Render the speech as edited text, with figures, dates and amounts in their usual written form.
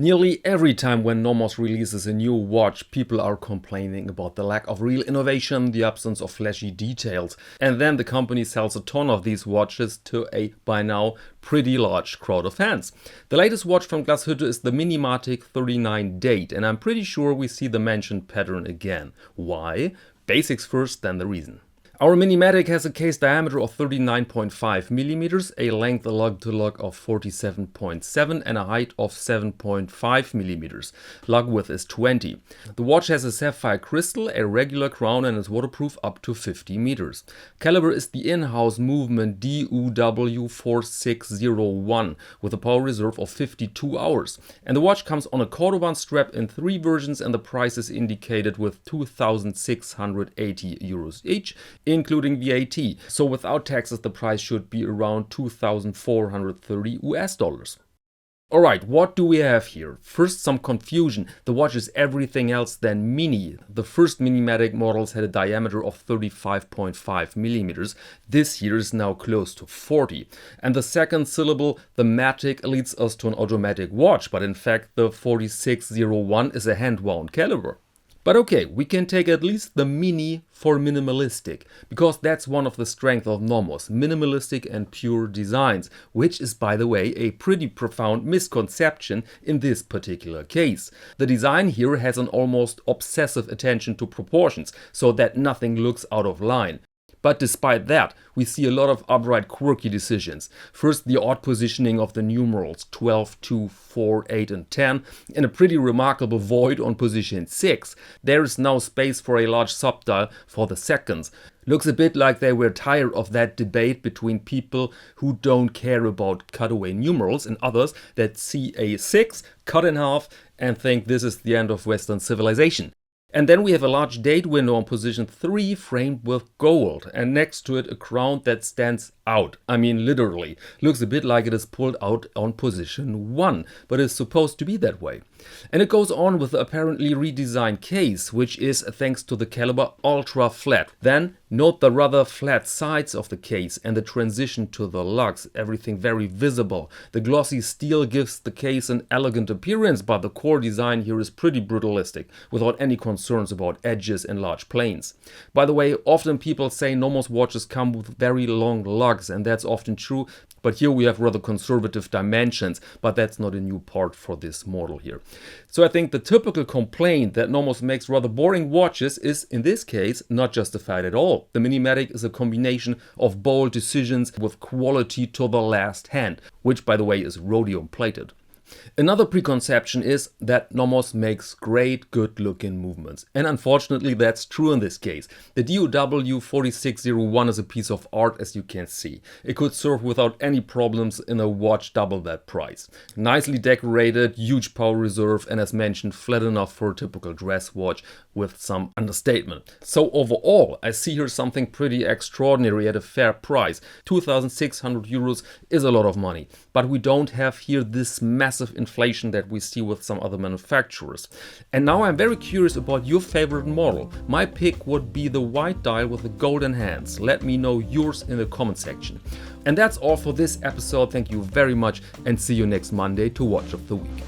Nearly every time when Nomos releases a new watch, people are complaining about the lack of real innovation, the absence of flashy details, and then the company sells a ton of these watches to a, by now, pretty large crowd of fans. The latest watch from Glashütte is the Minimatik 39 Date, and I'm pretty sure we see the mentioned pattern again. Why? Basics first, then the reason. Our Minimatik has a case diameter of 39.5 mm, a length lug-to-lug of 47.7 and a height of 7.5 mm. Lug width is 20. The watch has a sapphire crystal, a regular crown and is waterproof up to 50 meters. Caliber is the in-house movement DUW4601 with a power reserve of 52 hours. And the watch comes on a Cordovan strap in 3 versions and the price is indicated with 2,680 euros each, including VAT. So without taxes, the price should be around 2,430 US dollars. Alright, what do we have here? First, some confusion. The watch is everything else than mini. The first Minimatik models had a diameter of 35.5 millimeters. This here is now close to 40. And the second syllable, the matic, leads us to an automatic watch, but in fact the 4601 is a hand-wound caliber. But okay, we can take at least the mini for minimalistic, because that's one of the strengths of Nomos, minimalistic and pure designs, which is, by the way, a pretty profound misconception in this particular case. The design here has an almost obsessive attention to proportions, so that nothing looks out of line. But despite that, we see a lot of upright quirky decisions. First, the odd positioning of the numerals 12, 2, 4, 8 and 10 and a pretty remarkable void on position 6. There is now space for a large subdial for the seconds. Looks a bit like they were tired of that debate between people who don't care about cutaway numerals and others that see a 6 cut in half and think this is the end of Western civilization. And then we have a large date window on position 3 framed with gold, and next to it a crown that stands out. I mean literally. Looks a bit like it is pulled out on position 1, but is supposed to be that way. And it goes on with the apparently redesigned case, which is, thanks to the caliber, ultra flat. Then note the rather flat sides of the case and the transition to the lugs, everything very visible. The glossy steel gives the case an elegant appearance, but the core design here is pretty brutalistic, without any concerns about edges and large planes. By the way, often people say Nomos watches come with very long lugs, and that's often true, but here we have rather conservative dimensions, but that's not a new part for this model here. So I think the typical complaint that Nomos makes rather boring watches is, in this case, not justified at all. The Minimatik is a combination of bold decisions with quality to the last hand, which by the way is rhodium plated. Another preconception is that Nomos makes great, good-looking movements. And unfortunately that's true in this case. The DUW4601 is a piece of art, as you can see. It could serve without any problems in a watch double that price. Nicely decorated, huge power reserve, and as mentioned, flat enough for a typical dress watch with some understatement. So overall, I see here something pretty extraordinary at a fair price. 2,600 euros is a lot of money. But we don't have here this massive inflation that we see with some other manufacturers. And now I'm very curious about your favorite model. My pick would be the white dial with the golden hands. Let me know yours in the comment section. And that's all for this episode. Thank you very much and see you next Monday to Watch of the Week.